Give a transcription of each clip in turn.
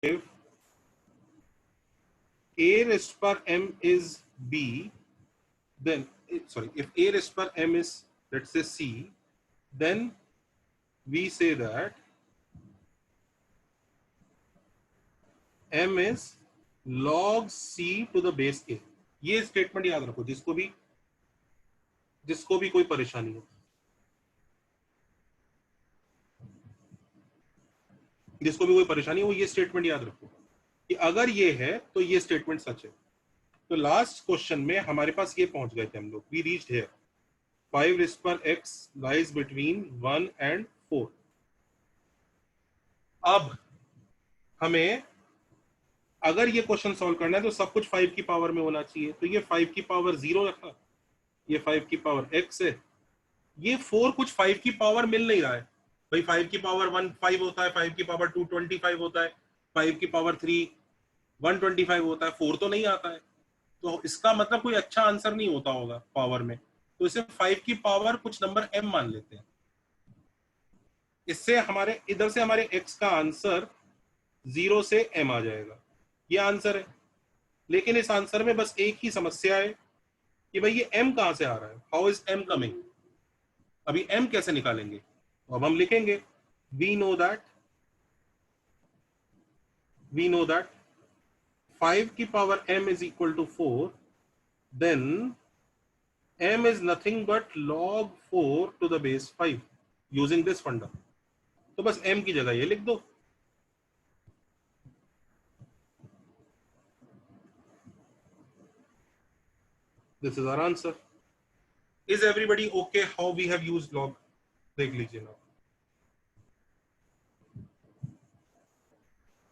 if a raised per m is b, then sorry, if a raised per m is, let's say, c, then we say that m is log c to the base a. ये statement याद रखो, जिसको भी कोई परेशानी हो, ये statement याद रखो कि अगर ये है तो ये स्टेटमेंट सच है। तो लास्ट क्वेश्चन में हमारे पास ये पहुंच गए थे हम लोग, we reached here 5 raised per x lies between 1 and 4। अब हमें अगर ये क्वेश्चन सॉल्व करना है तो सब कुछ 5 की पावर में होना चाहिए, तो ये 5 की पावर 0 रखा, ये 5 की पावर x है, ये 4 कुछ 5 की पावर मिल नहीं रहा है भाई। 5 की पावर 1 5 होता है, 5 की पावर 2 25 होता है, 5 की पावर 3 125 होता है, 4 तो नहीं आता है। तो इसका मतलब कोई अच्छा आंसर नहीं होता होगा पावर में, तो इसे 5 की पावर कुछ नंबर m मान लेते हैं। इससे हमारे इधर से हमारे x का आंसर 0 से m आ जाएगा, ये आंसर है। लेकिन इस आंसर में बस एक ही समस्या है कि भाई ये m कहां से आ रहा है, हाउ इज m कमिंग। अभी m कैसे निकालेंगे, तो अब हम लिखेंगे वी नो दैट 5 की power m is equal to 4, then m is nothing but log 4 to the base 5 using this फंडा। तो बस m की जगह ये लिख दो। This is our answer. Is everybody okay how we have used log? देख लीजिए ना,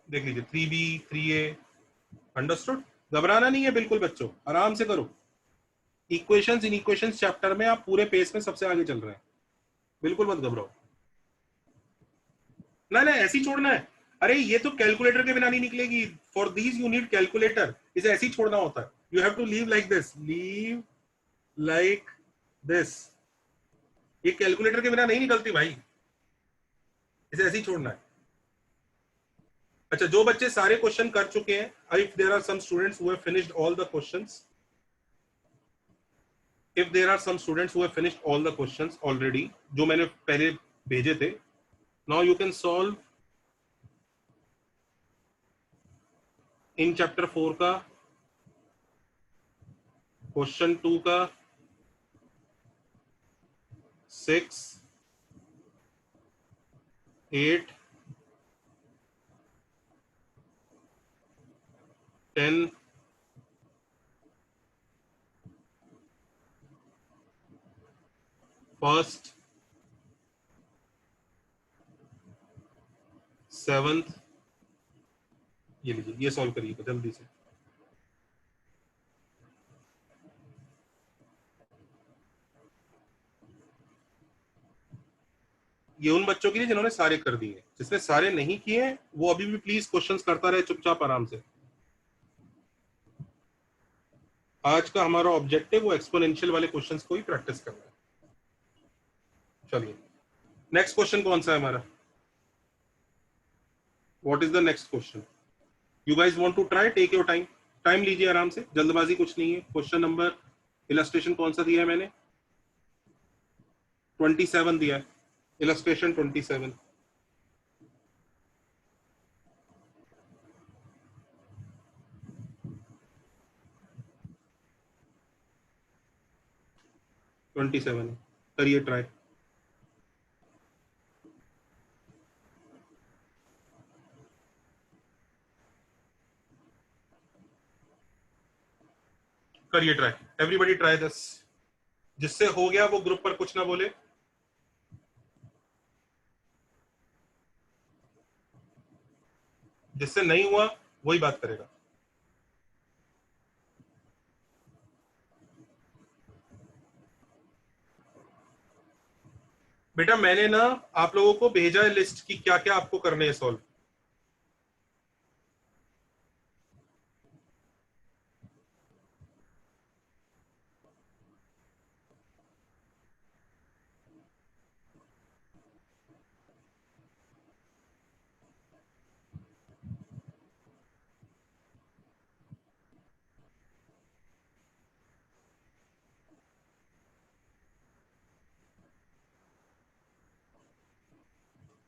देख लीजिए 3b 3a, अंडरस्टूड। घबराना नहीं है बिल्कुल बच्चों, आराम से करो। इक्वेशंस इन इक्वेशंस चैप्टर में आप पूरे पेस में सबसे आगे चल रहे हैं, बिल्कुल मत घबराओ। ना ना ऐसे ही छोड़ना है, अरे ये तो कैलकुलेटर के बिना नहीं निकलेगी, for these you need calculator, इसे ऐसे ही छोड़ना होता है। You have to leave like this, leave like this, ये कैलकुलेटर के बिना नहीं निकलती भाई, इसे ऐसे ही छोड़ना है। अच्छा, जो बच्चे सारे क्वेश्चन कर चुके हैं, if there are some students who have finished all the questions, if there are some students who have finished all the questions already, जो मैंने पहले भेजे थे, now you can solve in chapter 4 का क्वेश्चन 2 का 6 8 10 फर्स्ट 7th, ये लीजिए, ये सॉल्व करिएगा जल्दी से। ये उन बच्चों के लिए जिन्होंने सारे कर दिए, जिसने सारे नहीं किए वो अभी भी प्लीज क्वेश्चंस करता रहे चुपचाप आराम से। आज का हमारा ऑब्जेक्टिव वो एक्सपोनेंशियल वाले क्वेश्चंस को ही प्रैक्टिस करना है। चलिए नेक्स्ट क्वेश्चन कौन सा है हमारा, what is the next question? You guys want to try, take your time, time लीजिए आराम से, जल्दबाजी कुछ नहीं है। क्वेश्चन नंबर, इलस्ट्रेशन कौन सा दिया है मैंने, 27 दिया है, इलस्ट्रेशन 27। करिए ट्राई। करिए ट्राई, एवरीबडी ट्राई दिस। जिससे हो गया वो ग्रुप पर कुछ ना बोले, जिससे नहीं हुआ वही बात करेगा। बेटा मैंने ना आप लोगों को भेजा है लिस्ट की क्या क्या आपको करने है सॉल्व।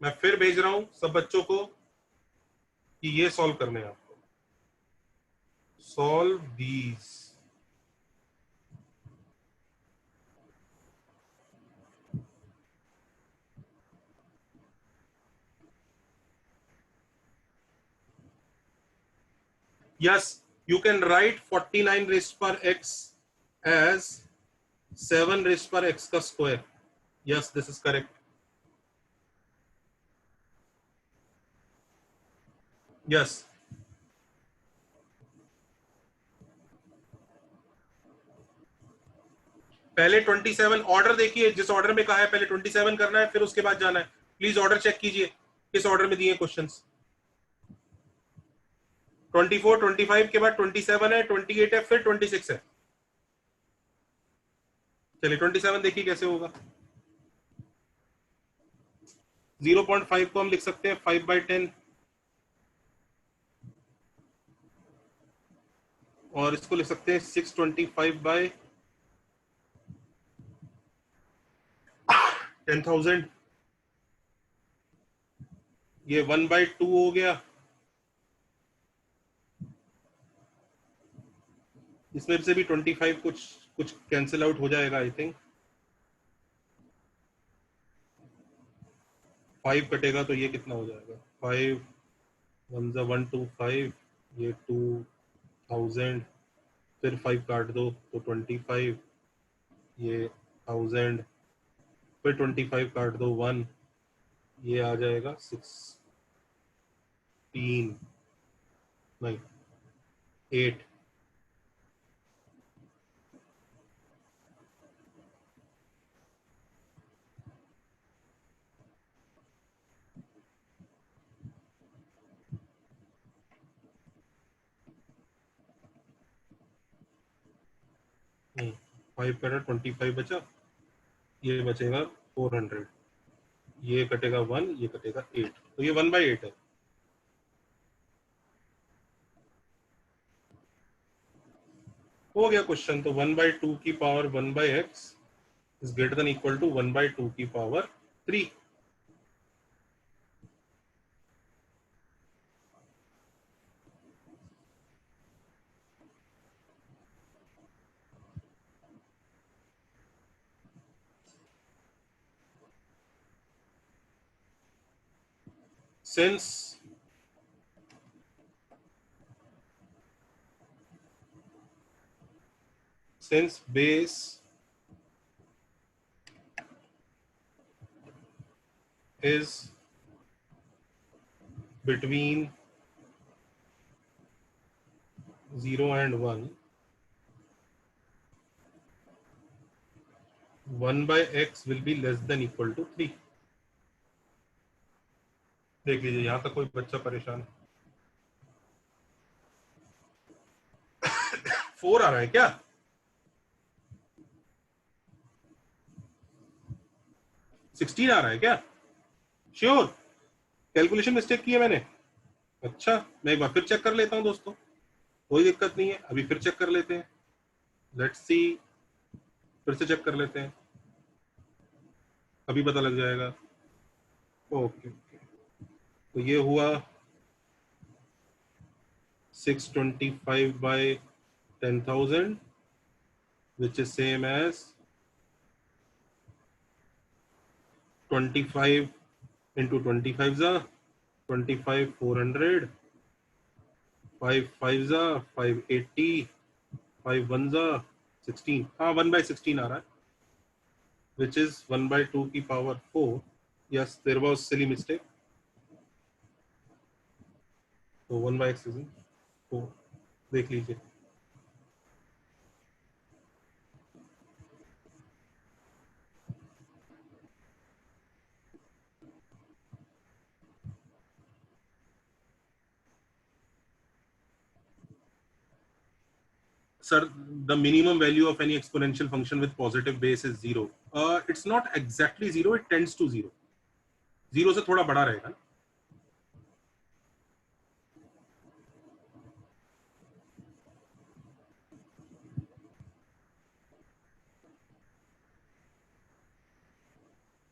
मैं फिर भेज रहा हूं सब बच्चों को कि ये सॉल्व करने हैं आपको। Solve these. Yes, you can write 49 raised per x as 7 raised per x का square. Yes, this is correct. Yes. पहले 27 ऑर्डर देखिए, जिस ऑर्डर में कहा है पहले 27 करना है, फिर उसके बाद जाना है। प्लीज ऑर्डर चेक कीजिए किस ऑर्डर में दिए क्वेश्चंस। 24, 25 के बाद 27 है, 28 है, फिर 26 है। चलिए 27 देखिए कैसे होगा। 0.5 को हम लिख सकते हैं 5/10, और इसको लिख सकते हैं 625/10,000। ये 1/2 हो गया। इसमें से भी 25 कुछ कुछ कैंसिल आउट हो जाएगा आई थिंक। 5 कटेगा तो ये कितना हो जाएगा, 5 1 125, ये 2000, फिर 5 काट दो तो 25, ये 1000, फिर 25 काट दो 1, ये आ जाएगा 16, नहीं 8। 5 कटा 25 बचा, ये बचेगा 400, ये कटेगा 1, ये कटेगा 8, तो ये 1/8 है। हो गया क्वेश्चन। तो 1/2 की power 1/x is greater than equal to 1/2 की power 3। since base is between 0 and 1, 1/x will be less than equal to 3। देख लीजिए यहां तक कोई बच्चा परेशान। 4 आ रहा है क्या? 16 आ रहा है क्या? श्योर? कैलकुलेशन मिस्टेक की है मैंने? अच्छा, मैं एक बार फिर चेक कर लेता हूं दोस्तों, कोई दिक्कत नहीं है, अभी फिर चेक कर लेते हैं। लेट्स सी, फिर से चेक कर लेते हैं, अभी पता लग जाएगा। ओके, तो ये हुआ 625/10,000 which is same as 25 into 25 25 400, 5 5 580, 5 1 16, हाँ 1/16 आ रहा है, which is 1/2 की power 4। yes, there was silly mistake, so 1/x is 4। देख लीजिए। Sir, the minimum value of any exponential function with positive base is 0. It's not exactly 0, it tends to 0। 0 से थोड़ा बड़ा रहेगा ना।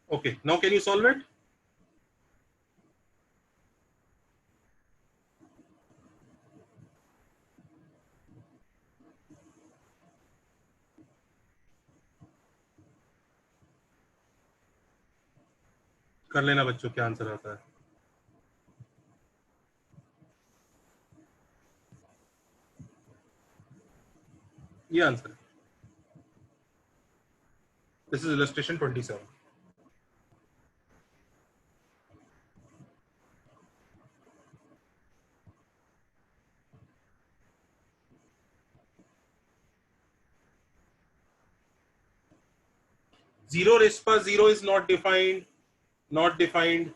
Okay, now can you solve it? कर लेना बच्चों, क्या आंसर आता है। ये आंसर है। This is illustration 27। Zero raised पर zero is not defined, not defined.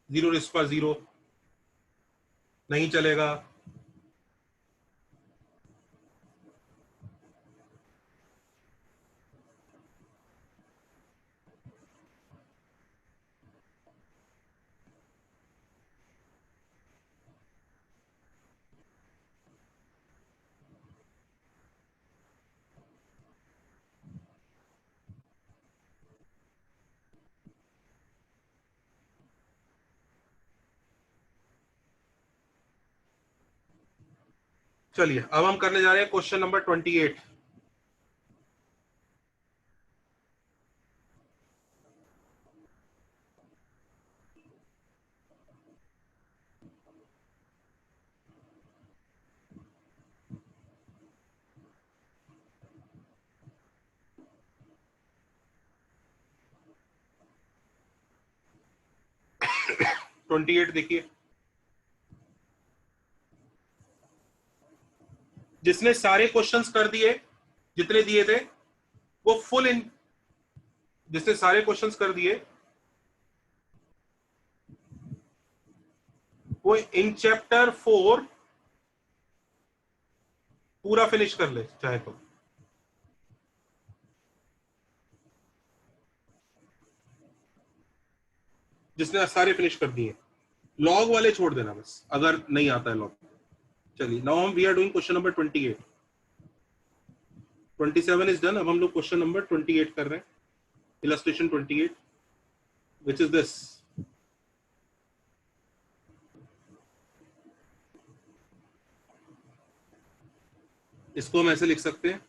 Zero raised पर जीरो नहीं चलेगा। चलिए अब हम करने जा रहे हैं क्वेश्चन नंबर 28। ट्वेंटी एट देखिए, जिसने सारे क्वेश्चंस कर दिए जितने दिए थे वो फुल इन, जिसने सारे क्वेश्चंस कर दिए वो इन चैप्टर 4 पूरा फिनिश कर ले चाहे तो। जिसने सारे फिनिश कर दिए, लॉग वाले छोड़ देना बस अगर नहीं आता है लॉग। चलिए नाउ हम we are doing question number 28। 27 is done. अब हम लोग क्वेश्चन नंबर 28 कर रहे हैं, इलस्ट्रेशन 28, विच इज दिस। इसको हम ऐसे लिख सकते हैं,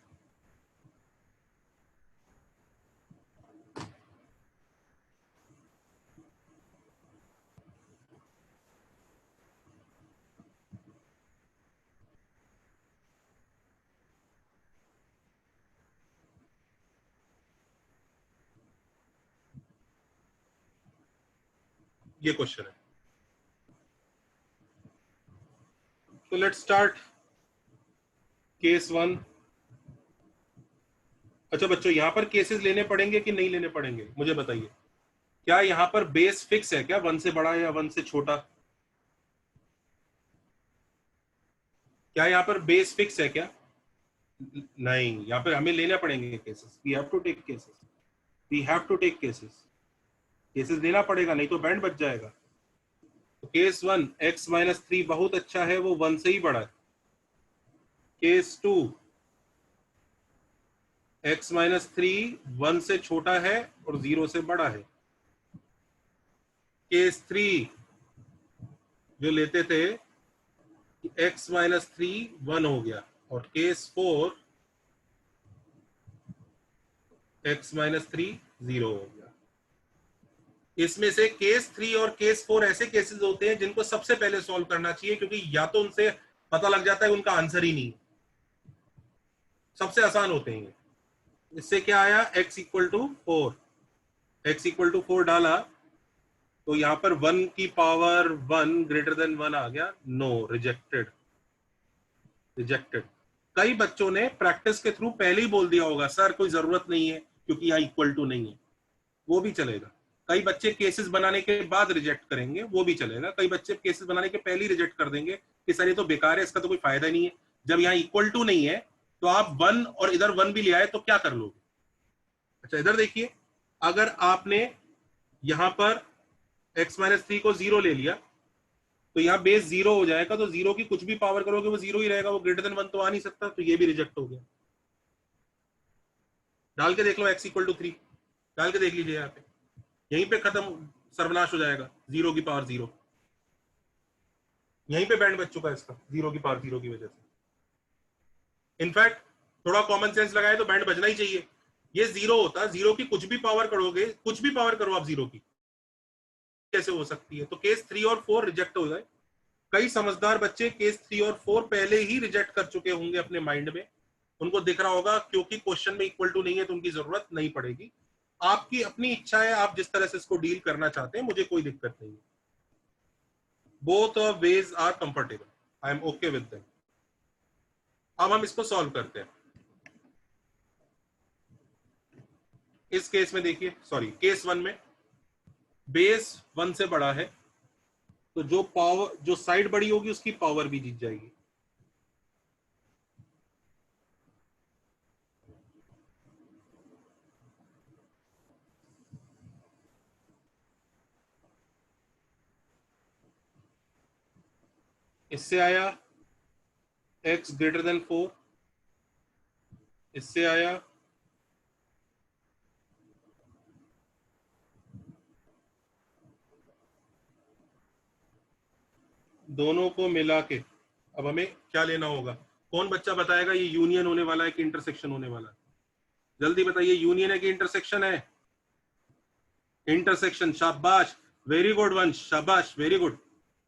ये क्वेश्चन है। तो लेट्स स्टार्ट केस 1। अच्छा बच्चों, यहां पर केसेस लेने पड़ेंगे कि नहीं लेने पड़ेंगे मुझे बताइए। क्या यहां पर बेस फिक्स है क्या, 1 से बड़ा या 1 से छोटा? क्या यहाँ पर बेस फिक्स है क्या? नहीं, यहाँ पर हमें लेना पड़ेंगे cases. We have to take cases, we have to take cases. Cases लेना पड़ेगा नहीं तो बैंड बच जाएगा। तो केस 1 x माइनस 3 बहुत अच्छा है, वो 1 से ही बड़ा है। केस 2 x माइनस 3 1 से छोटा है और 0 से बड़ा है। केस 3 जो लेते थे x माइनस 3 1 हो गया, और केस 4 x माइनस 3 0 हो गया। इसमें से केस 3 और केस 4 ऐसे केसेस होते हैं जिनको सबसे पहले सॉल्व करना चाहिए, क्योंकि या तो उनसे पता लग जाता है उनका आंसर ही नहीं। सबसे आसान होते हैं। इससे क्या आया, x equal to 4, x equal to 4 डाला तो यहां पर 1 की पावर 1 ग्रेटर देन 1 आ गया। No, rejected, rejected. कई बच्चों ने प्रैक्टिस के थ्रू पहले ही बोल दिया होगा सर कोई जरूरत नहीं है क्योंकि यहाँ इक्वल टू नहीं है, वो भी चलेगा। कई बच्चे केसेस बनाने के बाद रिजेक्ट करेंगे, वो भी चलेगा। कई बच्चे केसेस बनाने के पहले ही रिजेक्ट कर देंगे कि सर ये तो बेकार है, इसका तो कोई फायदा नहीं है। जब यहाँ इक्वल टू नहीं है तो आप 1 और इधर 1 भी ले आए तो क्या कर लोगे? अच्छा इधर देखिए, अगर आपने यहां पर x माइनस 3 को 0 ले लिया तो यहाँ बेस 0 हो जाएगा, तो 0 की कुछ भी पावर करोगे वो 0 ही रहेगा, वो ग्रेटर देन 1 तो आ नहीं सकता, तो ये भी रिजेक्ट हो गया। डाल के देख लो x इक्वल टू 3, डाल के देख लीजिए यहाँ पे, यहीं पे खत्म, सर्वनाश हो जाएगा। 0 की पावर 0, यहीं पे बैंड बच चुका है इसका 0 की पावर 0 की वजह से। इनफैक्ट थोड़ा कॉमन सेंस लगाए तो बैंड बजना ही चाहिए। ये 0 होता, 0 की कुछ भी पावर करोगे, कुछ भी पावर करो आप 0 की, कैसे हो सकती है? तो केस 3 और 4 रिजेक्ट हो जाए। कई समझदार बच्चे केस 3 और 4 पहले ही रिजेक्ट कर चुके होंगे अपने माइंड में, उनको दिख रहा होगा क्योंकि क्वेश्चन में इक्वल टू नहीं है तो उनकी जरूरत नहीं पड़ेगी। आपकी अपनी इच्छा है, आप जिस तरह से इसको डील करना चाहते हैं, मुझे कोई दिक्कत नहीं है। Both of ways are comfortable, I am okay with them. अब हम इसको सॉल्व करते हैं। इस केस में देखिए, सॉरी केस 1 में बेस 1 से बड़ा है, तो जो पावर, जो साइड बड़ी होगी उसकी पावर भी जीत जाएगी। इससे आया x ग्रेटर देन 4, इससे आया दोनों को मिला के अब हमें क्या लेना होगा? कौन बच्चा बताएगा ये यूनियन होने वाला है कि इंटरसेक्शन होने वाला है? जल्दी बताइए, यूनियन है कि इंटरसेक्शन है? इंटरसेक्शन, शाबाश, वेरी गुड वंश, शाबाश, वेरी गुड,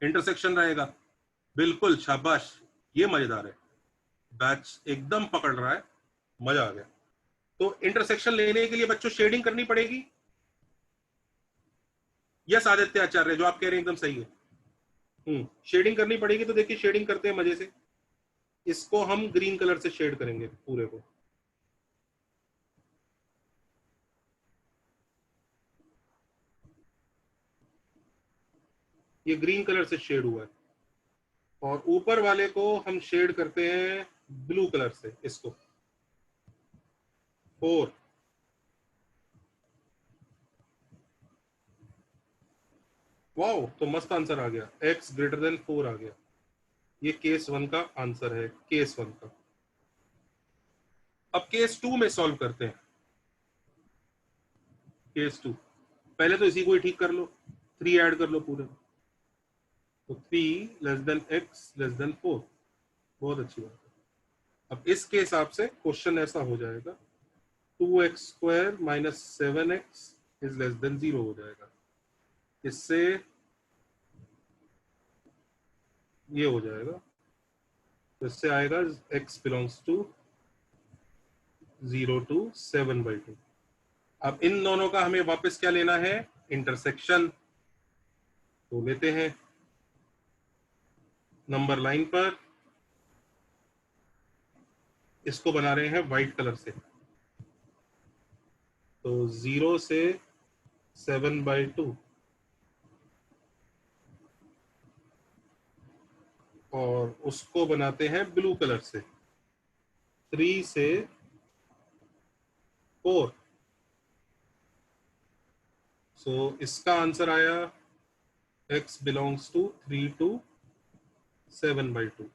इंटरसेक्शन रहेगा, बिल्कुल शाबाश, ये मजेदार है, बैच एकदम पकड़ रहा है, मजा आ गया। तो इंटरसेक्शन लेने के लिए बच्चों शेडिंग करनी पड़ेगी। यस आदित्य आचार्य, जो आप कह रहे हैं एकदम सही है। शेडिंग करनी पड़ेगी। तो देखिए शेडिंग करते हैं मजे से। इसको हम ग्रीन कलर से शेड करेंगे पूरे को। ये ग्रीन कलर से शेड हुआ है, और ऊपर वाले को हम शेड करते हैं ब्लू कलर से, इसको 4। वाओ, तो मस्त आंसर आ गया, x ग्रेटर देन 4 आ गया। ये केस 1 का आंसर है, केस 1 का। अब केस 2 में सॉल्व करते हैं। केस 2, पहले तो इसी को ही ठीक कर लो, 3 ऐड कर लो पूरे, तो 3 less than x less than 4, बहुत अच्छी बात है। अब इसके हिसाब से क्वेश्चन ऐसा हो जाएगा, 2x square minus 7x is less than 0 हो जाएगा। इससे ये हो जाएगा, तो इससे आएगा x बिलोंग्स टू 0 to 7/2। अब इन दोनों का हमें वापस क्या लेना है? इंटरसेक्शन। तो लेते हैं नंबर लाइन पर, इसको बना रहे हैं व्हाइट कलर से। तो 0 से 7/2, और उसको बनाते हैं ब्लू कलर से, 3 से 4। सो इसका आंसर आया x बिलोंग्स टू 3 to 7/2।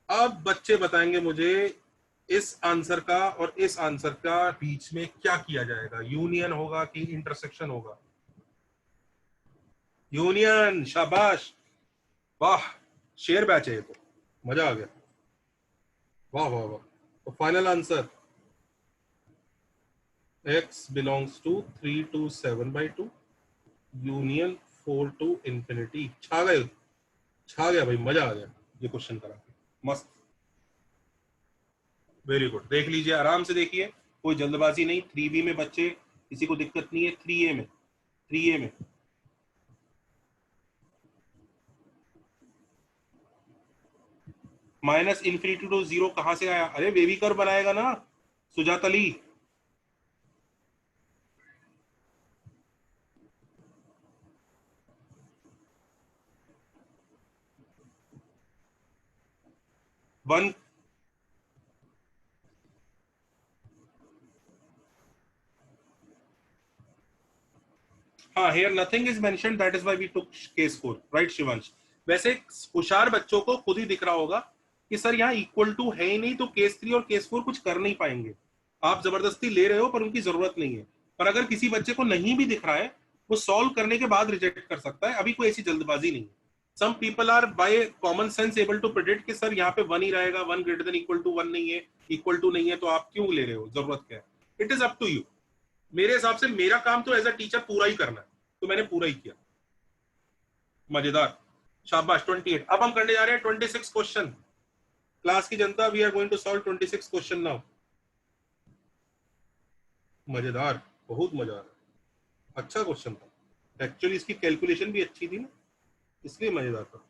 अब बच्चे बताएंगे मुझे इस आंसर का और इस आंसर का बीच में क्या किया जाएगा, यूनियन होगा कि इंटरसेक्शन होगा? यूनियन, शाबाश, वाह, शेर बैच है ये, तो मजा आ गया, वाह वाह वाह। तो final answer x belongs to 3 to 7/2 union 4 to infinity. छा गए, छा गया भाई, मजा आ गया ये क्वेश्चन करा के, मस्त, वेरी गुड। देख लीजिए, आराम से देखिए, कोई जल्दबाजी नहीं। 3B में बच्चे, किसी को दिक्कत नहीं है। 3A में, 3A में माइनस इन्फिनिटी टू 0 कहां से आया? अरे वेवी कर्व बनाएगा ना सुजात अली। वन, हाँ, here nothing is mentioned, that is why we took K-score, right Shivansh? वैसे होशियार बच्चों को खुद ही दिख रहा होगा कि सर यहाँ इक्वल टू है ही नहीं, तो केस 3 और केस 4 कुछ कर नहीं पाएंगे। आप जबरदस्ती ले रहे हो, पर उनकी जरूरत नहीं है। पर अगर किसी बच्चे को नहीं भी दिख रहा है, वो सॉल्व करने के बाद रिजेक्ट कर सकता है, अभी कोई ऐसी जल्दबाजी नहीं है। Some people are by common sense able to predict कि सर यहाँ पे 1 ही रहेगा, 1 ग्रेटर देन इक्वल टू 1 नहीं है, इक्वल टू नहीं है, तो आप क्यों ले रहे हो, जरूरत क्या है? It is up to you. मेरे हिसाब से मेरा काम तो एज अ टीचर पूरा ही करना है, तो मैंने पूरा ही किया। मजेदार, शाबाश। 28। अब हम करने जा रहे हैं 26 क्वेश्चन। क्लास की जनता, we are going to solve 26 question now. मजेदार, बहुत मजेदार, अच्छा क्वेश्चन था एक्चुअली। इसकी कैलकुलेशन भी अच्छी थी ना, इसलिए मजेदार था।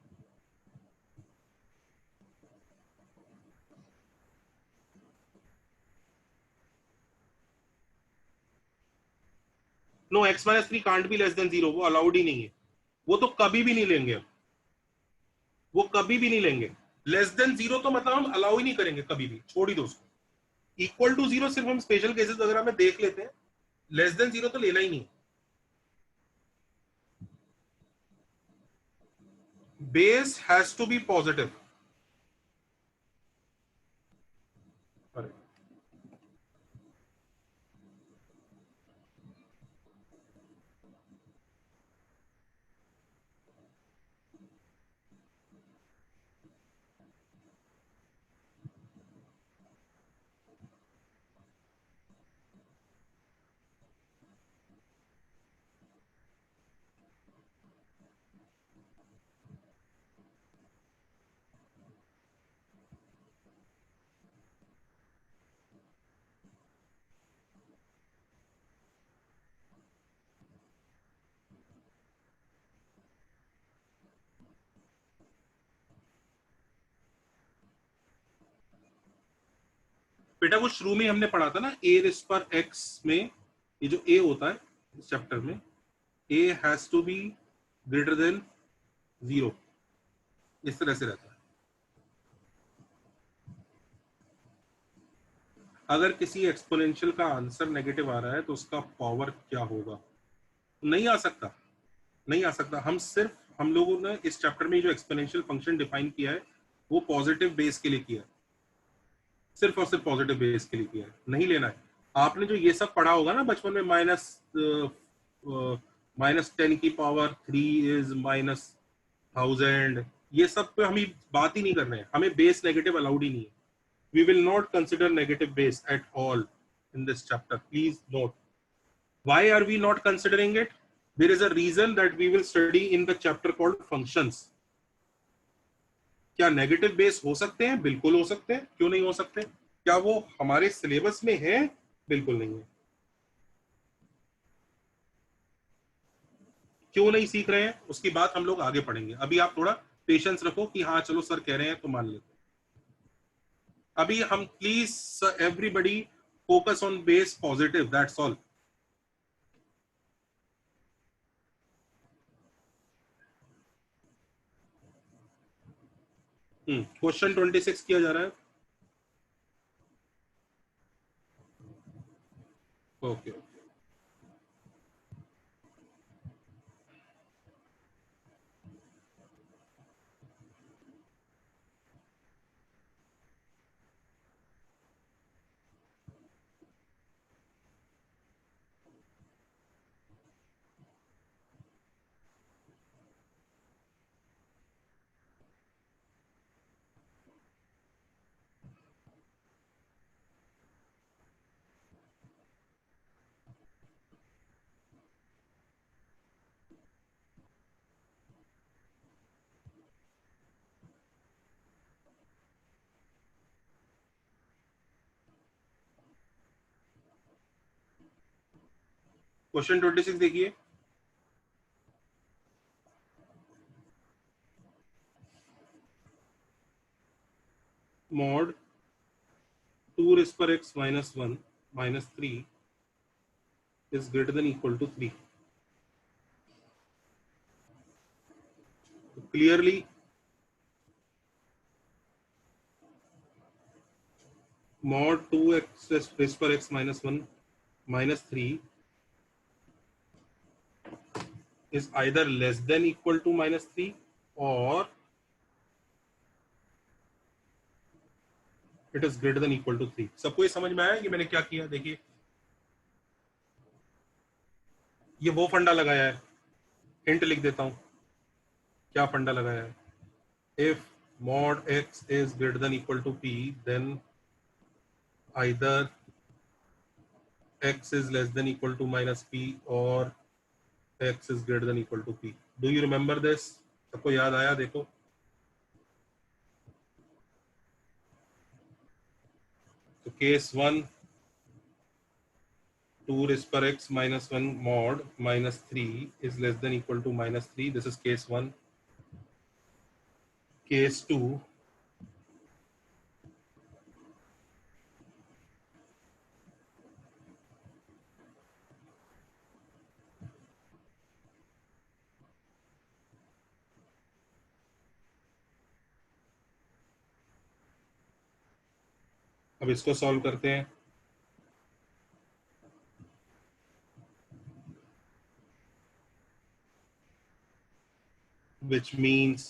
No, x minus 3 can't be less than 0, वो अलाउड ही नहीं है, वो तो कभी भी नहीं लेंगे हम, वो कभी भी नहीं लेंगे। लेस देन 0 तो मतलब हम अलाउ ही नहीं करेंगे कभी भी, छोड़ ही दो उसको। इक्वल टू 0 सिर्फ हम स्पेशल केसेस वगैरह में देख लेते हैं, लेस देन 0 तो लेना ही नहीं। Base has to be positive. बेटा वो शुरू में हमने पढ़ा था ना, ए रेस पर एक्स में, ये जो ए होता है इस चैप्टर में, a has to be greater than 0, इस तरह से रहता है। अगर किसी एक्सपोनेंशियल का आंसर नेगेटिव आ रहा है तो उसका पावर क्या होगा? नहीं आ सकता, नहीं आ सकता। हम लोगों ने इस चैप्टर में जो एक्सपोनेंशियल फंक्शन डिफाइन किया है वो पॉजिटिव बेस के लिए किया है, सिर्फ और सिर्फ पॉजिटिव बेस के लिए किया है, नहीं लेना है। आपने जो ये सब पढ़ा होगा ना बचपन में, -10 की पावर 3 इज -1000, ये सब पे हमें बात ही नहीं करना है, हमें बेस नेगेटिव अलाउड ही नहीं है। We will not consider negative base at all in this chapter. Please note. Why are we not considering it? There is a reason that we will study in the chapter called functions. क्या negative base हो सकते हैं? बिल्कुल हो सकते हैं, क्यों नहीं हो सकते? क्या वो हमारे सिलेबस में है? बिल्कुल नहीं है। क्यों नहीं सीख रहे हैं उसकी बात हम लोग आगे पढ़ेंगे, अभी आप थोड़ा पेशेंस रखो कि हाँ चलो सर कह रहे हैं तो मान लेते हैं। अभी हम please everybody focus on base positive, that's all. Question 26 किया जा रहा है। ओके, क्वेश्चन 26 देखिए। मॉड 2 रेज़ पर x minus 1 minus 3 is greater than equal to 3। Clearly mod 2x raise पर x minus 1 minus 3 is either less than equal to -3 or it is greater than equal to 3। सबको ये समझ में आया कि मैंने क्या किया? देखिए ये वो फंडा लगाया है, हिंट लिख देता हूं क्या फंडा लगाया है। If mod x is greater than equal to p, then either x is less than equal to minus p or x is greater than equal to p. Do you remember this? सबको याद आया? देखो तो case 1 2 raised per x minus 1 mod minus 3 is less than equal to minus 3. This is case 1. Case 2, अब इसको solve करते हैं। which means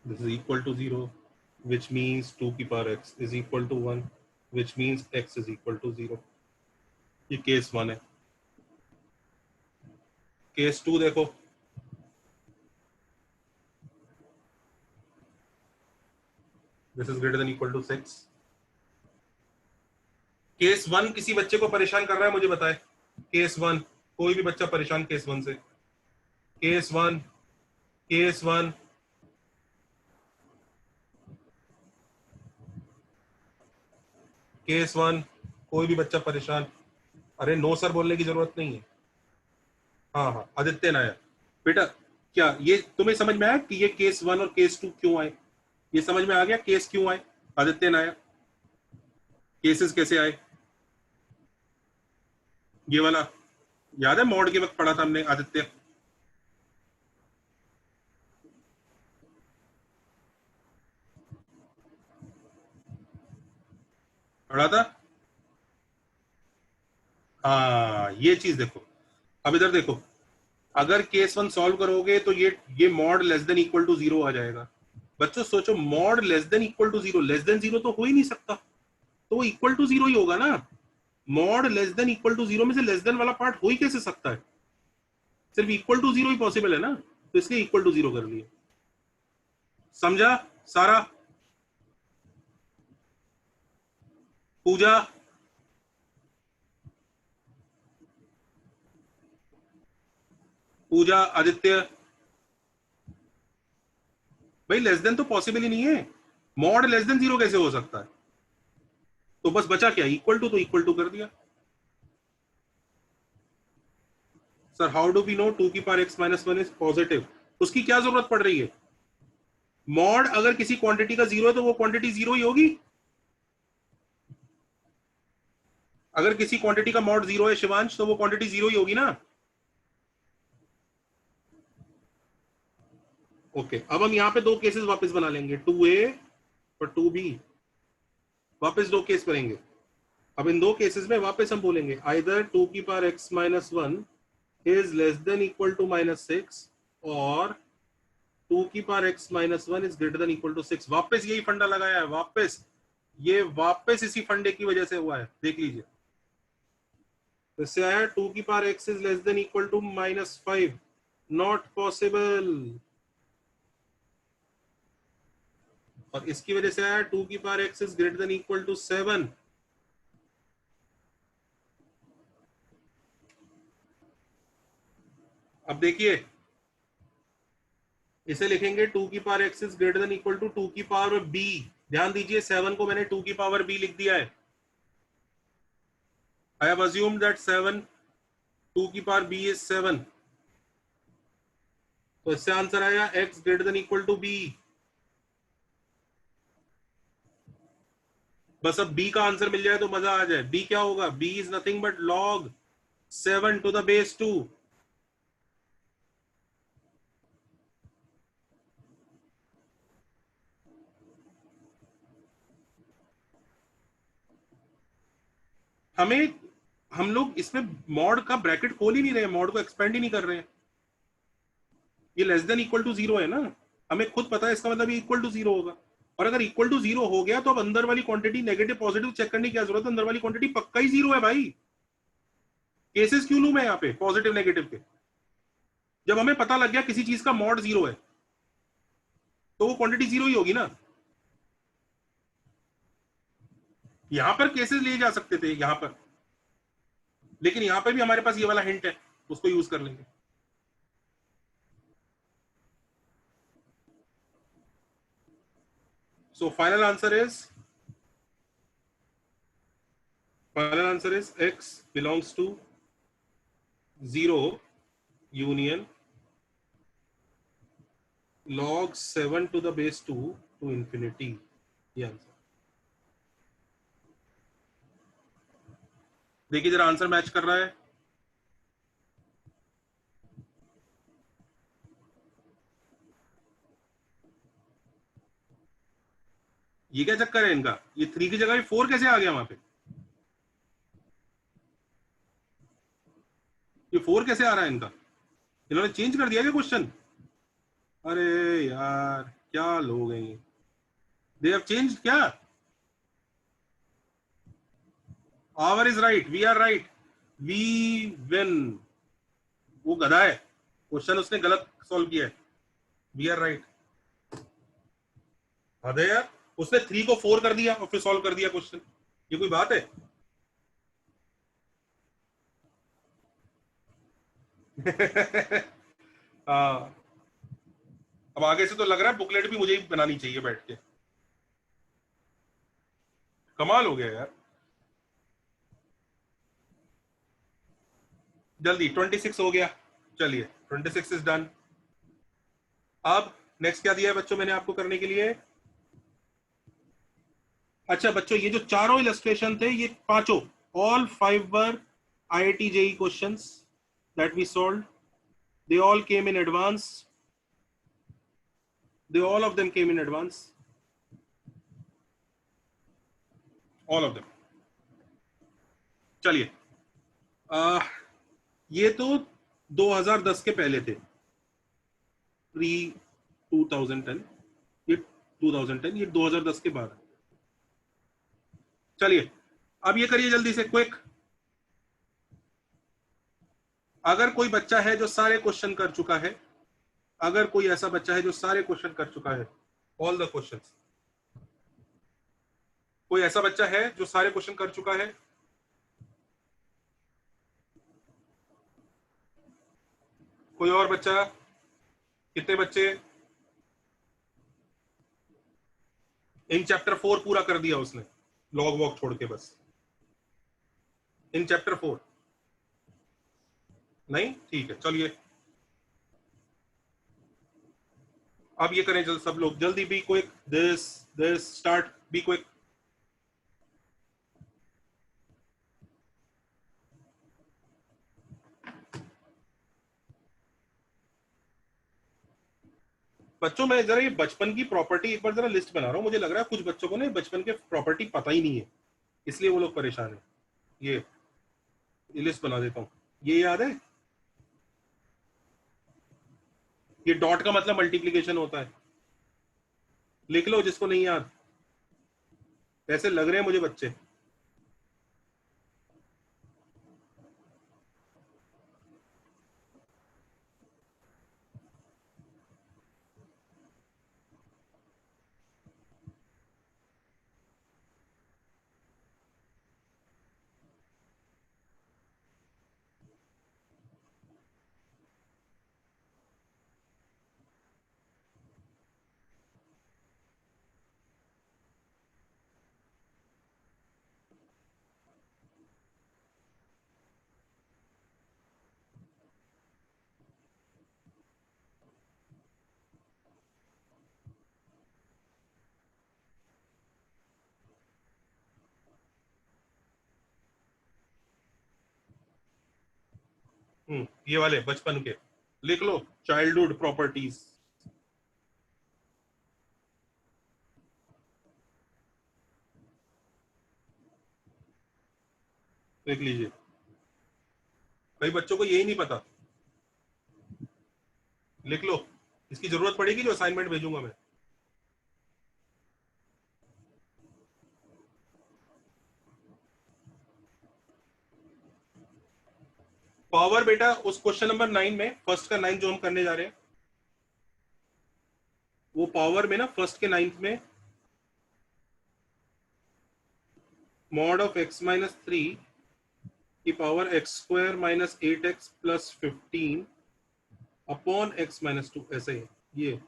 this is equal to 0, which means 2 की power x is equal to 1, which means x is equal to 0. ये case 1 है। Case 2 देखो, this is greater than equal to 6. Case 1 किसी बच्चे को परेशान कर रहा है, मुझे बताए। केस 1, कोई भी बच्चा परेशान केस 1 से? केस 1, केस 1, केस 1, कोई भी बच्चा परेशान? अरे नो सर बोलने की जरूरत नहीं है। हाँ हाँ, आदित्य नायर बेटा, क्या ये तुम्हें समझ में आया कि ये केस 1 और केस 2 क्यों आए? ये समझ में आ गया केस क्यों आए? आदित्य नायर, केसेस कैसे आए? ये वाला याद है, मॉड के वक्त पढ़ा था हमने आदित्य? पढ़ा था? हाँ, ये चीज देखो। अब इधर देखो, अगर केस 1 सॉल्व करोगे तो ये mod less than equal to 0 आ जाएगा। बच्चों सोचो, mod less than equal to 0, less than 0 तो हो ही नहीं सकता, तो वो इक्वल टू 0 ही होगा ना। Mod less than equal to 0 में से लेस देन वाला पार्ट हो ही कैसे सकता है? सिर्फ इक्वल टू 0 ही पॉसिबल है ना, तो इसलिए इक्वल टू 0 कर लिया। समझा सारा? पूजा, पूजा, आदित्य, भाई लेस देन तो पॉसिबल ही नहीं है, मॉड लेस देन 0 कैसे हो सकता है? तो बस बचा क्या, इक्वल टू, तो इक्वल टू कर दिया। Sir how do we know 2 की power x minus 1 is positive? उसकी क्या जरूरत पड़ रही है? मॉड अगर किसी क्वांटिटी का 0 है तो वो क्वांटिटी 0 ही होगी। अगर किसी क्वांटिटी का मॉड 0 है शिवांश, तो वो क्वांटिटी 0 ही होगी ना। ओके, अब हम यहाँ पे दो केसेस वापस बना लेंगे, 2a और 2b, वापस दो केस करेंगे। अब इन दो केसेस में वापस हम बोलेंगे आइदर 2 की power x minus 1 is less than equal to minus 6 और 2 की power x minus 1 is greater than equal to 6। वापस यही फंडा लगाया है, वापस ये वापस इसी फंडे की वजह से हुआ है, देख लीजिए। तो इससे आया 2 की power x is less than equal to minus 5, not possible. और इसकी वजह से आया 2 की power x is greater than equal to 7। अब देखिए, इसे लिखेंगे 2 की power x is greater than equal to 2 की पावर b। ध्यान दीजिए, 7 को मैंने 2 की पावर b लिख दिया है। आई हैव अज्यूम्ड दैट 7, 2 की पावर b इज 7, तो इससे आंसर आया x greater than equal to b। बस अब b का आंसर मिल जाए तो मजा आ जाए। b क्या होगा? b is nothing but log 7 to the base 2। हमें, हम लोग इसमें मॉड का ब्रैकेट खोल ही नहीं रहे, मॉड को एक्सपेंड ही नहीं कर रहे हैं। ये लेस देन इक्वल टू 0 है ना, हमें खुद पता है, इसका मतलब ये इक्वल टू 0 होगा। और अगर इक्वल टू 0 हो गया तो अब अंदर वाली क्वांटिटी नेगेटिव पॉजिटिव चेक करने की क्या जरूरत है? अंदर वाली क्वांटिटी पक्का ही 0 है भाई। केसेस क्यों लूं मैं यहाँ पे पॉजिटिव नेगेटिव के? जब हमें पता लग गया किसी चीज का मॉड 0 है तो वो क्वांटिटी 0 ही होगी ना। यहां पर केसेस लिए जा सकते थे यहां पर, लेकिन यहां पर भी हमारे पास ये वाला हिंट है, उसको यूज कर लेंगे। So final answer is x belongs to 0 union log 7 to the base 2 to infinity. ये आंसर देखिए जरा, आंसर मैच कर रहा है? ये क्या चक्कर है इनका? ये 3 की जगह 4 कैसे आ गया वहां पे? ये 4 कैसे आ रहा है इनका? इन्होंने चेंज कर दिया क्या क्वेश्चन? अरे यार क्या लोग हैं ये, दे हैव चेंज्ड क्या? Our is right, we are right, we win. वो गधा है, क्वेश्चन उसने गलत सॉल्व किया है। We are right. अरे यार, उसने 3 को 4 कर दिया और फिर सॉल्व कर दिया क्वेश्चन। ये कोई बात है? हाँ, अब आगे से तो लग रहा है बुकलेट भी मुझे ही बनानी चाहिए बैठ के। कमाल हो गया यार। जल्दी, 26 हो गया। चलिए 26 इज डन। अब नेक्स्ट क्या दिया है बच्चों मैंने आपको करने के लिए? अच्छा बच्चों, ये जो चारों इलस्ट्रेशन थे, ये पांचों, all 5 were IIT JEE questions that we solved. They all came in advance, they all of them came in advance, all of them। चलिए, ये तो 2010 के पहले थे, प्री 2010। ये 2010, ये 2010 के बाद। चलिए अब ये करिए जल्दी से, क्विक। अगर कोई बच्चा है जो सारे क्वेश्चन कर चुका है, अगर कोई ऐसा बच्चा है जो सारे क्वेश्चन कर चुका है, ऑल द क्वेश्चंस, कोई ऐसा बच्चा है जो सारे क्वेश्चन कर चुका है? कोई और बच्चा? कितने बच्चे? इन चैप्टर 4 पूरा कर दिया उसने, लॉग वॉक छोड़ के बस। इन चैप्टर 4 नहीं? ठीक है, चलिए अब ये करें जल्द, सब लोग जल्दी, be quick, this start, be quick. बच्चों मैं जरा ये बचपन की प्रॉपर्टी एक बार जरा लिस्ट बना रहा हूं, मुझे लग रहा है कुछ बच्चों को ना बचपन के प्रॉपर्टी पता ही नहीं है, इसलिए वो लोग परेशान है। ये लिस्ट बना देता हूं। ये याद है, ये डॉट का मतलब मल्टीप्लीकेशन होता है, लिख लो जिसको नहीं याद। ऐसे लग रहे हैं मुझे बच्चे। ये वाले बचपन के लिख लो, चाइल्डहुड प्रॉपर्टीज। लिख लीजिए, कई बच्चों को यही नहीं पता। लिख लो, इसकी जरूरत पड़ेगी जो असाइनमेंट भेजूंगा मैं। पावर बेटा उस क्वेश्चन नंबर 9 में, फर्स्ट का 9 जो हम करने जा रहे हैं, वो पावर में ना फर्स्ट के 9th में, मॉड ऑफ x माइनस 3 की power x square minus 8x plus 15 upon x minus 2, ऐसे ही। ये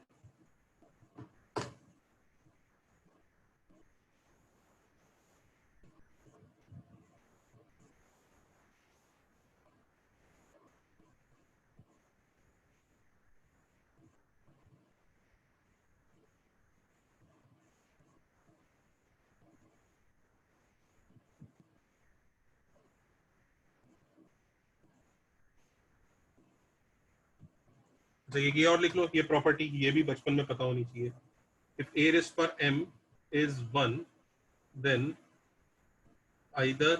अच्छा ये और लिख लो, ये प्रॉपर्टी ये भी बचपन में पता होनी चाहिए. If a raised per m is 1, then either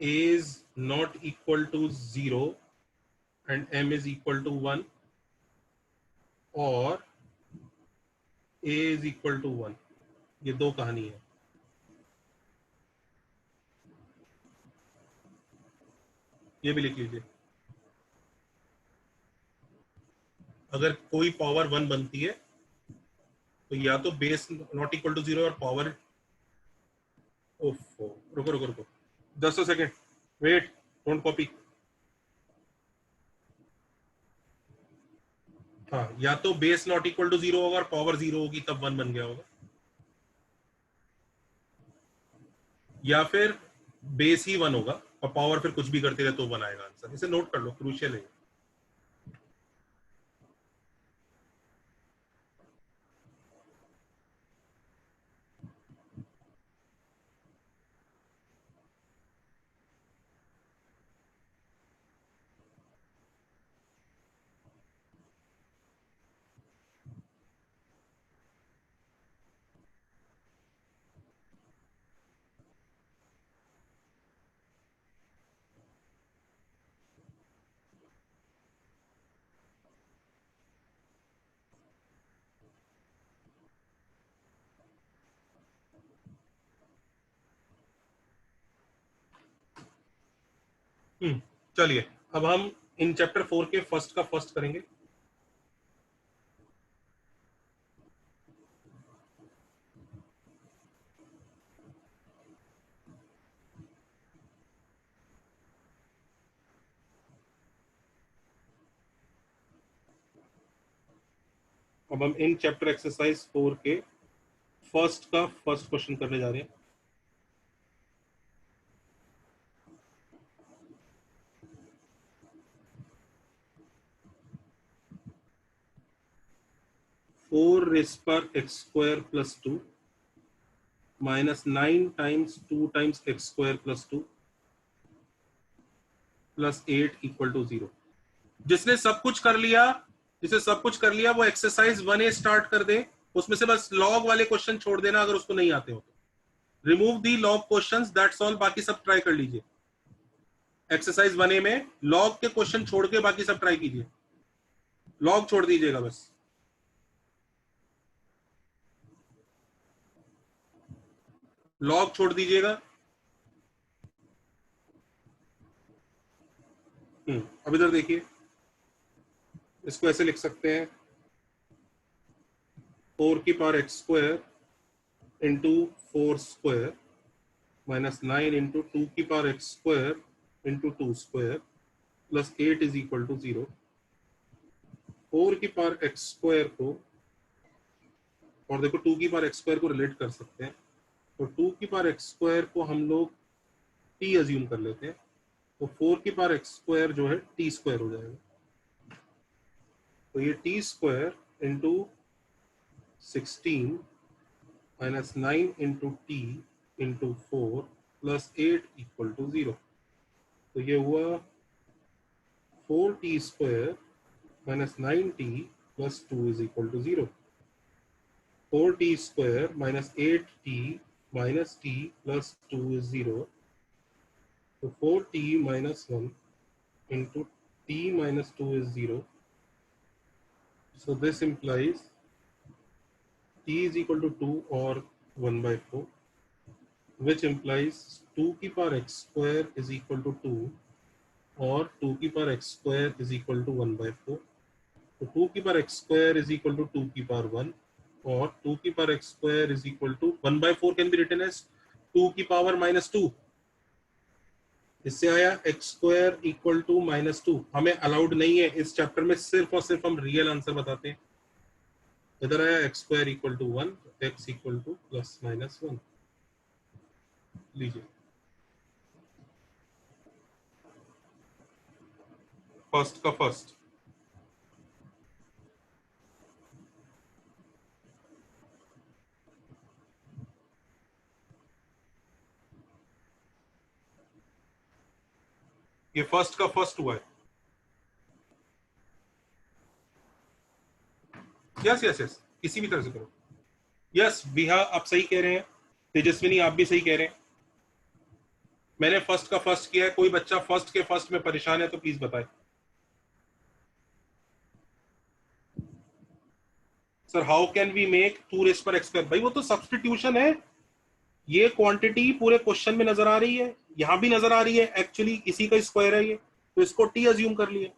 a is not equal to 0 and m is equal to 1, or a is equal to 1. ये दो कहानी है. ये भी लिख लीजिए. अगर कोई पावर 1 बनती है तो या तो बेस नॉट इक्वल टू 0 और पावर, ओफो रुको रुको रुको, just a second, wait, don't copy. हाँ, या तो बेस नॉट इक्वल टू 0 होगा और पावर 0 होगी, तब 1 बन गया होगा, या फिर बेस ही 1 होगा और पावर फिर कुछ भी करते रहे तो 1 आएगा आंसर. इसे नोट कर लो, क्रूशियल है. चलिए अब हम इन चैप्टर 4 के फर्स्ट का फर्स्ट करेंगे. अब हम इन चैप्टर एक्सरसाइज 4 के फर्स्ट का फर्स्ट क्वेश्चन करने जा रहे हैं. फोर रेस पर x square plus 2 minus 9 times 2 times x square plus 2 plus 8 equal to 0. जिसने सब कुछ कर लिया, जिसे सब कुछ कर लिया वो एक्सरसाइज 1A स्टार्ट कर दे. उसमें से बस लॉग वाले क्वेश्चन छोड़ देना अगर उसको नहीं आते हो तो. Remove the log questions, that's all. बाकी सब ट्राई कर लीजिए. एक्सरसाइज 1A में लॉग के क्वेश्चन छोड़ के बाकी सब ट्राई कीजिए. लॉग छोड़ दीजिएगा बस. लॉग छोड़ दीजिएगा. अब इधर देखिए, इसको ऐसे लिख सकते हैं, 4 की power x square into 4 square minus 9 into 2 की power x square into 2 square plus 8 is equal to 0. 4 की पावर एक्स स्क्वायर को, और देखो 2 की पावर एक्स स्क्वायर को रिलेट कर सकते हैं, तो 2 की पावर एक्स स्क्वायर को हम लोग टी अज्यूम कर लेते हैं, तो 4 की पावर एक्स स्क्वायर जो है टी स्क्वायर हो जाएगा. तो ये t square into 16 minus 9 into t into 4 plus 8 equal to 0. तो ये हुआ 4t square minus 9t plus 2 is equal to 0. 4t square minus 8t minus t plus 2 is 0. तो 4t minus 1 into t minus 2 is 0. So this implies t is equal to 2 or 1 by 4, which implies 2 की power x square is equal to 2 or 2 की power x square is equal to 1 by 4. So 2 की power x square is equal to 2 की power 1 or 2 की power x square is equal to 1 by 4 can be written as 2 की power minus 2. इससे आया x square equal to minus 2. हमें allowed नहीं है इस चैप्टर में, सिर्फ और सिर्फ हम रियल आंसर बताते हैं. इधर आया x square equal to 1, x equal to plus minus 1. लीजिए फर्स्ट का फर्स्ट. ये फर्स्ट का फर्स्ट हुआ है। यस यस यस, किसी भी तरह से करो। यस विहा आप सही कह रहे हैं, तेजस्विनी आप भी सही कह रहे हैं। मैंने फर्स्ट का फर्स्ट किया है, कोई बच्चा फर्स्ट के फर्स्ट में परेशान है तो प्लीज बताए। Sir how can we make 2 raised पर x²? भाई वो तो सब्सटीट्यूशन है। ये क्वांटिटी पूरे क्वेश्चन में नजर आ रही है, यहां भी नजर आ रही है, एक्चुअली इसी का स्क्वायर है ये, तो इसको टी अज्यूम कर लिया।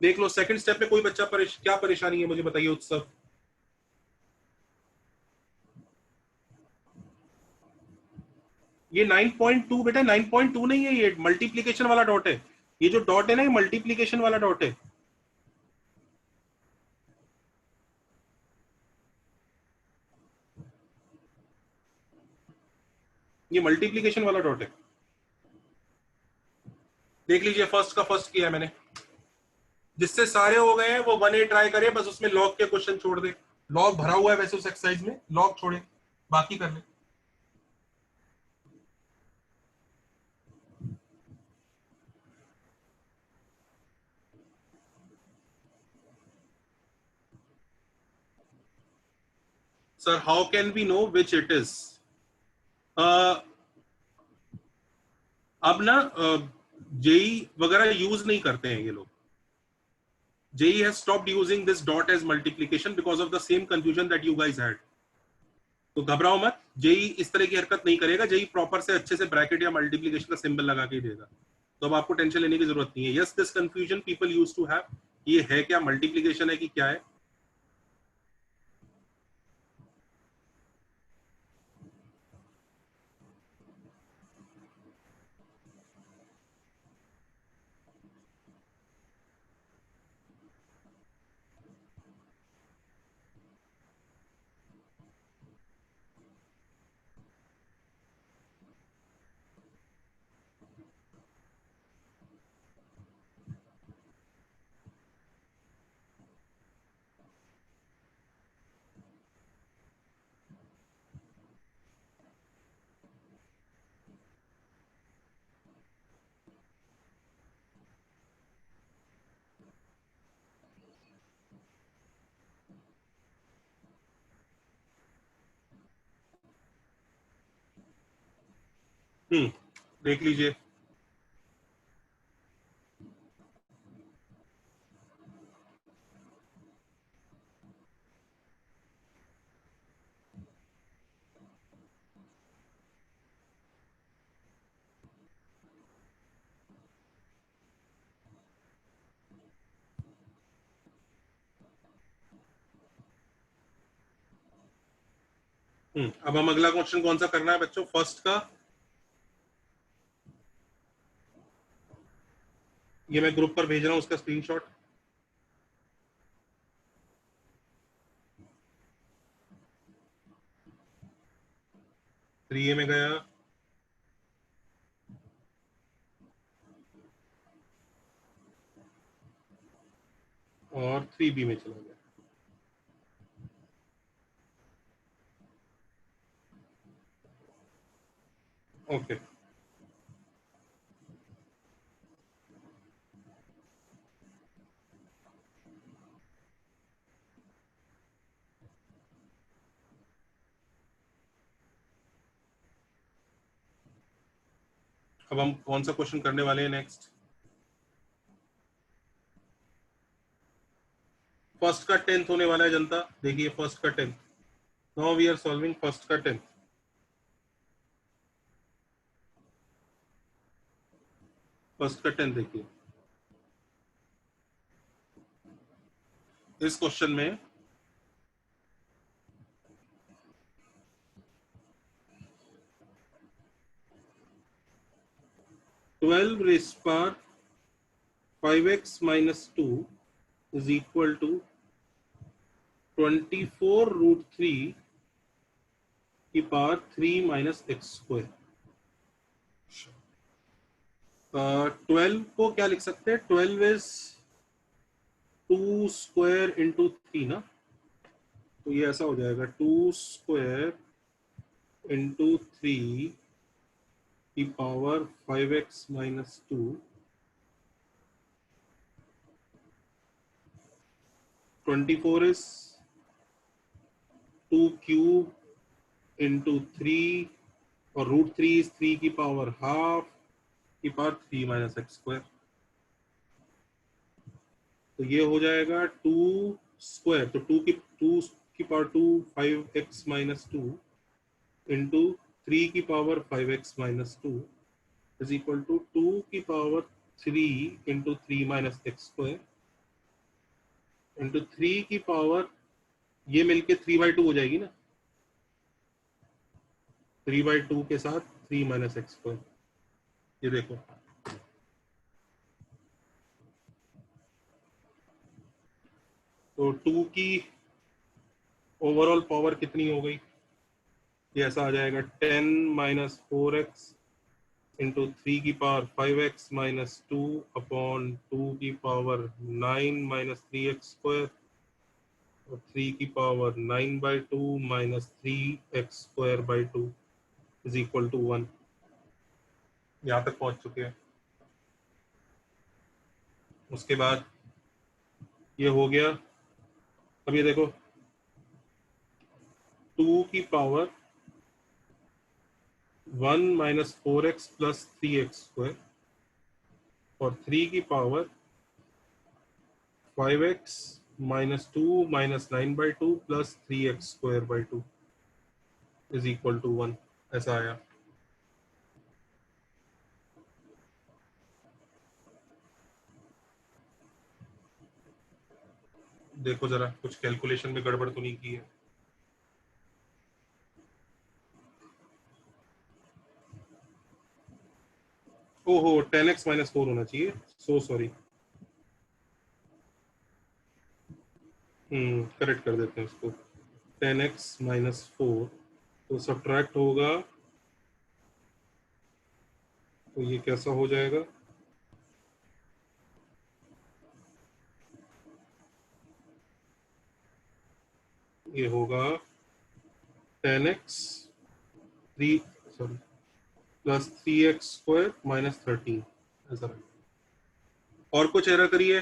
देख लो सेकंड स्टेप में कोई बच्चा क्या परेशानी है मुझे बताइए उत्सव। ये 9.2 बेटा 9.2 नहीं है, ये मल्टीप्लीकेशन वाला डॉट है। ये जो डॉट है ना, ये मल्टीप्लीकेशन वाला डॉट है। ये मल्टीप्लीकेशन वाला डॉट है। देख लीजिए फर्स्ट का फर्स्ट किया है मैंने, जिससे सारे हो गए हैं वो 1A ट्राई करे, बस उसमें लॉग के क्वेश्चन छोड़ दे। लॉग भरा हुआ है वैसे उस एक्सरसाइज में, लॉग छोड़े बाकी कर ले। Sir how can we know which it is? अब ना जेई वगैरह यूज नहीं करते हैं ये लोग। JEE has stopped using this dot as multiplication because of the same confusion that you guys had. तो घबराओ मत, जेई इस तरह की हरकत नहीं करेगा। जेई प्रॉपर से अच्छे से ब्रैकेट या मल्टीप्लीकेशन का सिंबल लगा के ही देगा, तो अब आपको टेंशन लेने की जरूरत नहीं है। Yes this confusion people use to have, ये है क्या मल्टीप्लीकेशन है कि क्या है। देख लीजिए। अब हम अगला क्वेश्चन कौन सा करना है बच्चों, फर्स्ट का? ये मैं ग्रुप पर भेज रहा हूं उसका स्क्रीनशॉट। 3A में गया और 3B में चला गया। ओके अब हम कौन सा क्वेश्चन करने वाले हैं नेक्स्ट? फर्स्ट का 10th होने वाला है जनता, देखिए फर्स्ट का 10th। Now we are solving first का 10th। फर्स्ट का 10th देखिए, इस क्वेश्चन में ट्वेल्व रेस पर 5x-2 इज इक्वल टू 24√3 की पावर 3-x²। 12 को क्या लिख सकते हैं? 12 इज 2 स्क्वायर इंटू 3 ना, तो तो ये ऐसा हो जाएगा 2 स्क्वायर इंटू 3 की power 5x minus 2, 24 is 2 cube into 3 और रूट 3 इज 3 की पावर हाफ की पावर 3 माइनस एक्स स्क्वायर। तो ये हो जाएगा 2 स्क्वायर, तो 2 की पावर 2 5x माइनस 2 इंटू 3 की power 5x minus 2 is equal to 2 की power 3 into 3 minus x square into 3 की पावर, ये मिलके 3/2 हो जाएगी ना, 3/2 के साथ 3 माइनस एक्स स्क्वायर। ये देखो तो 2 की ओवरऑल पावर कितनी हो गई, ये ऐसा आ जाएगा 10 माइनस 4x इंटू 3 की पावर 5x माइनस 2 अपॉन 2 की पावर 9 माइनस 3x स्क्वायर और 3 की power 9/2 minus 3x square by 2 is equal to 1। यहाँ तक पहुंच चुके हैं। उसके बाद ये हो गया। अब ये देखो 2 की power 1 minus 4x plus 3x square और 3 की power 5x minus 2 minus 9/2 plus 3x square by 2 is equal to 1, ऐसा आया। देखो जरा कुछ कैलकुलेशन में गड़बड़ तो नहीं की है। ओहो 10x माइनस 4 होना चाहिए, सो सॉरी। करेक्ट कर देते हैं उसको, 10x माइनस 4 तो सब्ट्रैक्ट होगा, तो ये कैसा हो जाएगा, ये होगा 10x 3 sorry plus 3x square minus 13, ऐसा। और कुछ एरर करिए।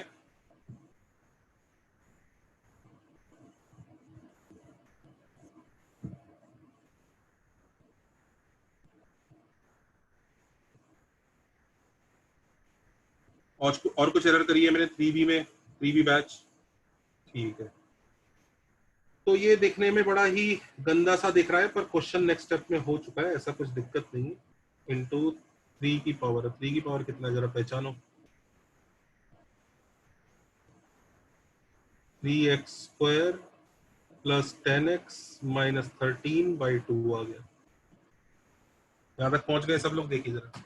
और कुछ एरर करिए मैंने 3B में, 3B बैच। ठीक है, तो ये देखने में बड़ा ही गंदा सा दिख रहा है पर क्वेश्चन नेक्स्ट स्टेप में हो चुका है, ऐसा कुछ दिक्कत नहीं। इंटू 3 की पावर, 3 की पावर कितना जरा पहचानो, 3x square plus 10x minus 13/2 आ गया। यहाँ तक पहुंच गए सब लोग, देखिए जरा।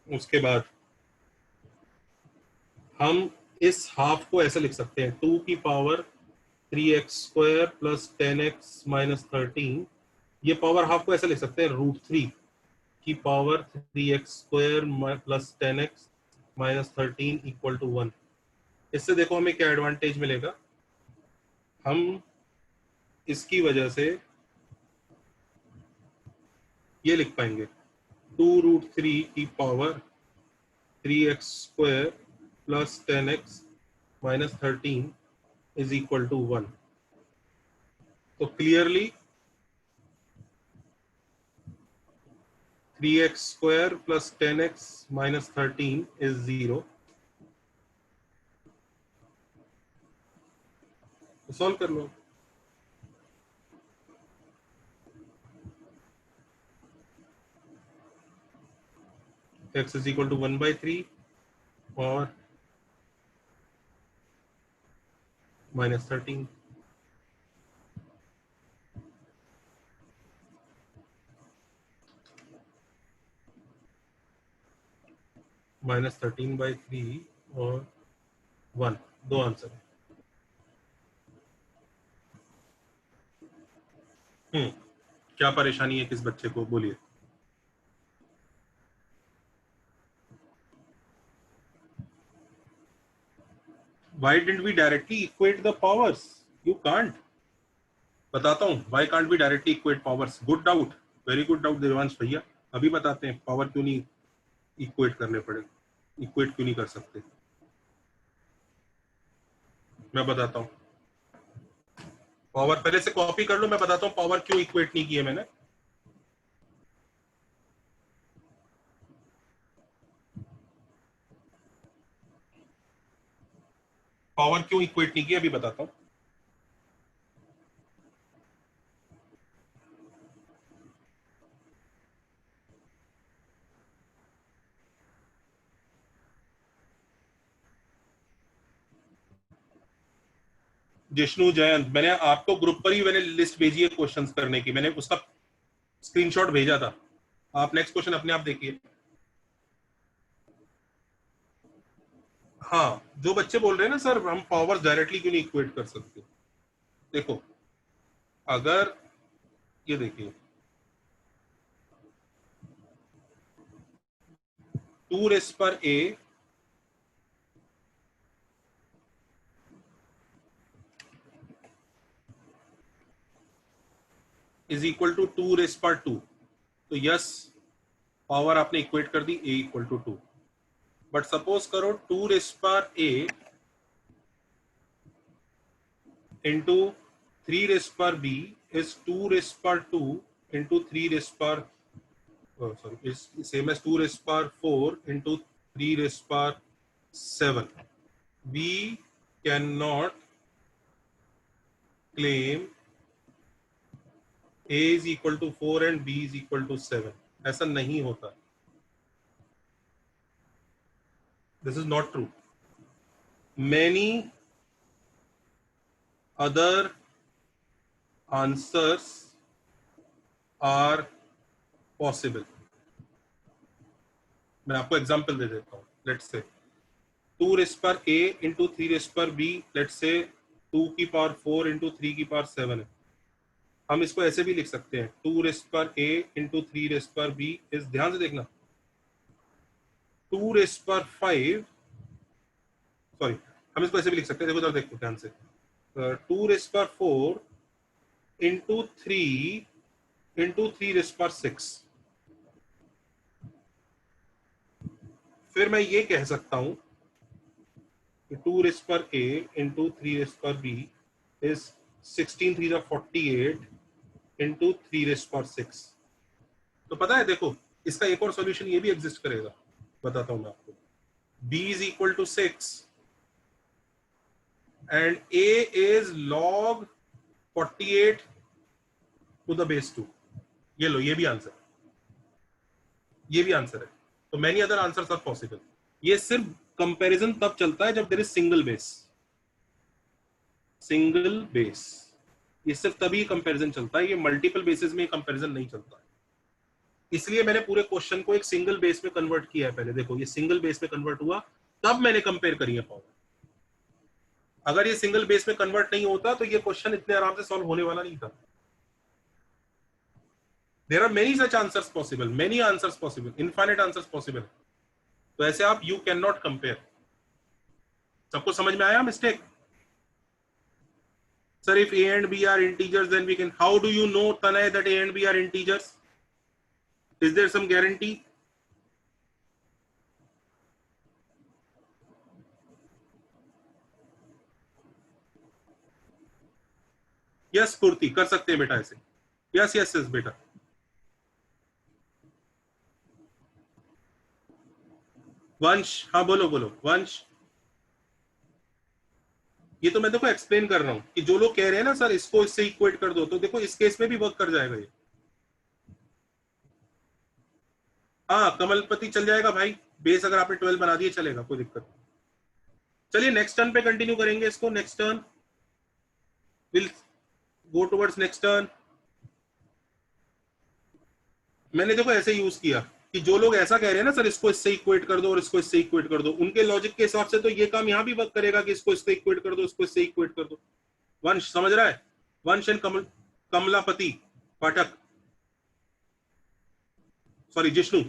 उसके बाद हम इस हाफ को ऐसे लिख सकते हैं, 2 की power 3x square plus 10x minus 13, ये पावर हाफ को ऐसे लिख सकते हैं, √3 की power 3x square plus 10x minus 13 equal to 1। इससे देखो हमें क्या एडवांटेज मिलेगा, हम इसकी वजह से ये लिख पाएंगे 2√3 की power 3x square plus 10x minus 13 is equal to 1। तो clearly 3x square plus 10x minus 13 is 0। तो सॉल्व कर लो। x इज इक्वल टू 1/3 और माइनस 13, -13/3 और 1, दो आंसर है। क्या परेशानी है किस बच्चे को, बोलिए। Why didn't we directly equate the powers? You can't. बताता हूँ why can't we directly equate powers? Good doubt, very good doubt Devansh भैया। अभी बताते हैं पावर क्यों नहीं इक्वेट करने पड़े, इक्वेट क्यों नहीं कर सकते, मैं बताता हूँ। पावर पहले से कॉपी कर लो, मैं बताता हूँ पावर क्यों इक्वेट नहीं की है मैंने। पावर क्यों इक्वेट नहीं की अभी बताता हूँ। जिष्णु जयंत, मैंने आपको ग्रुप पर ही मैंने लिस्ट भेजी है क्वेश्चंस करने की, मैंने उसका स्क्रीनशॉट भेजा था। आप नेक्स्ट क्वेश्चन अपने आप देखिए। हाँ, जो बच्चे बोल रहे हैं ना सर हम पावर्स डायरेक्टली क्यों नहीं इक्वेट कर सकते, देखो अगर ये देखिए 2 रेस पर ए इज इक्वल टू 2 रेस पर 2, तो यस पावर आपने इक्वेट कर दी ए इक्वल टू 2। बट सपोज करो 2 रेस पर ए इंटू 3 रेस पर बी इज 2 रेस पर 2 इंटू 3 रेस पर sorry is same as 2 raised power 4 into 3 raised power 7. We cannot claim a is equal to 4 and b is equal to 7. ऐसा नहीं होता, this is not true. Many other answers are possible. मैं आपको example दे देता हूँ। Let's say 2 race पर a into 3 race पर b, let's say 2 की पावर 4 इंटू 3 की पावर 7 है। हम इसको ऐसे भी लिख सकते हैं 2 रेस पर a इंटू 3 रेस पर b इस, ध्यान से देखना 2 रेस पर 5, सॉरी हम इसको ऐसे भी लिख सकते हैं, देखो जरा देखो ध्यान से 2 रेस पर 4 इंटू 3 रेस पर 6। फिर मैं ये कह सकता हूं कि 2 रेस पर a इंटू 3 रेस पर b इज 16 3 48 इंटू 3 रेस पर 6। तो पता है देखो इसका एक और सॉल्यूशन ये भी एग्जिस्ट करेगा, बताता हूं मैं आपको। b is equal to 6 and a is log 48 to the base 2। ये लो, ये भी आंसर, ये भी आंसर है। तो many other answers are possible. ये सिर्फ कंपैरिजन तब चलता है जब there is single base, single base, ये सिर्फ तभी कंपैरिजन चलता है, ये मल्टीपल बेसिस में कंपैरिजन नहीं चलता है। इसलिए मैंने पूरे क्वेश्चन को एक सिंगल बेस में कन्वर्ट किया है। पहले देखो ये सिंगल बेस में कन्वर्ट हुआ, तब मैंने कंपेयर करी है पावर। अगर ये सिंगल बेस में कन्वर्ट नहीं होता तो ये क्वेश्चन इतने आराम से सॉल्व होने वाला नहीं था। There are many such answers possible, many answers possible, infinite answers possible. तो ऐसे आप you cannot compare। सबको समझ में आया mistake? Sir, if a and b are integers, then we can. How do you know, Tanay, that a and b are integers? Is there some guarantee? Yes, Purti, कर सकते हैं बेटा ऐसे। Yes, yes, yes, बेटा। वंश, हाँ बोलो बोलो वंश। ये तो मैं देखो एक्सप्लेन कर रहा हूं कि जो लोग कह रहे हैं ना सर इसको इससे इक्वेट कर दो, तो देखो इस केस में भी वर्क कर जाएगा ये। हाँ कमलपति चल जाएगा भाई, बेस अगर आपने 12 बना दिए चलेगा, कोई दिक्कत नहीं। चलिए नेक्स्ट टर्न पे कंटिन्यू करेंगे इसको। Next turn will go towards next turn. मैंने देखो ऐसे यूज किया कि जो लोग ऐसा कह रहे हैं ना सर इसको इससे इक्वेट कर दो और इसको इससे इक्वेट कर दो, उनके लॉजिक के हिसाब से तो ये काम यहां भी वर्क करेगा कि इसको इससे इक्वेट कर दो, इसको इससे इक्वेट कर दो। वंश समझ रहा है? Vansh and Kamlapati, Pathak, sorry Jishnu.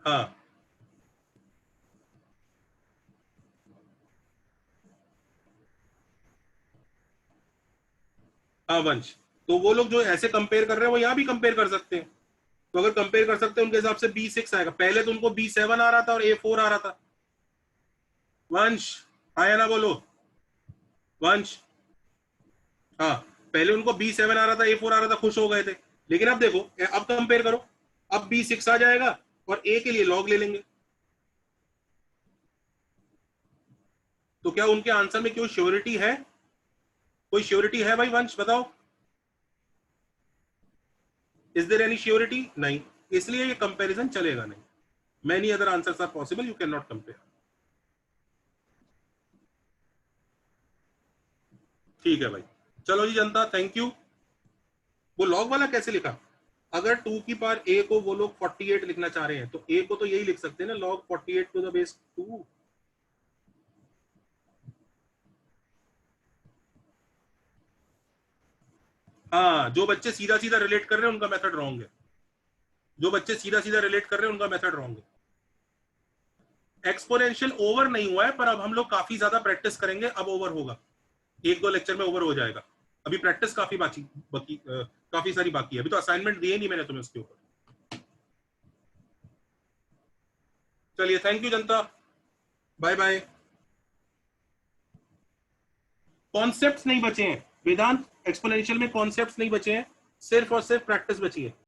हाँ हाँ वंश, तो वो लोग जो ऐसे कंपेयर कर रहे हैं वो यहाँ भी कंपेयर कर सकते हैं। तो अगर कंपेयर कर सकते हैं उनके हिसाब से B6 आएगा। पहले तो उनको B7 आ रहा था और A4 आ रहा था। वंश आया ना, बोलो वंश। हाँ, पहले उनको B7 आ रहा था, A4 आ रहा था, खुश हो गए थे। लेकिन अब देखो, अब कंपेयर करो, अब B6 आ जाएगा और A के लिए लॉग ले लेंगे। तो क्या उनके आंसर में क्यों श्योरिटी है? कोई श्योरिटी है भाई वंश, बताओ। Is there any surety? नहीं। इसलिए ये कंपैरिजन चलेगा नहीं। Many other answers are possible, you can not compare. ठीक है भाई, चलो जी जनता, थैंक यू। वो लॉग वाला कैसे लिखा? अगर 2 की पावर a को वो लोग 48 लिखना चाह रहे हैं तो a को तो यही लिख सकते हैं ना, log 48 टू द बेस 2। हाँ, जो बच्चे सीधा सीधा रिलेट कर रहे हैं उनका मेथड रॉन्ग है। जो बच्चे सीधा सीधा रिलेट कर रहे हैं उनका मेथड रॉन्ग है। एक्सपोनेंशियल ओवर नहीं हुआ है, पर अब हम लोग काफी ज्यादा प्रैक्टिस करेंगे, अब ओवर होगा। एक दो लेक्चर में ओवर हो जाएगा। अभी प्रैक्टिस काफी बाकी काफी सारी बाकी है। अभी तो असाइनमेंट दिए नहीं मैंने तुम्हें उसके ऊपर। चलिए, thank you Janata, bye bye. Concepts नहीं बचे हैं वेदांत, एक्सपोनेंशियल में कॉन्सेप्ट्स नहीं बचे हैं, सिर्फ और सिर्फ प्रैक्टिस बची है।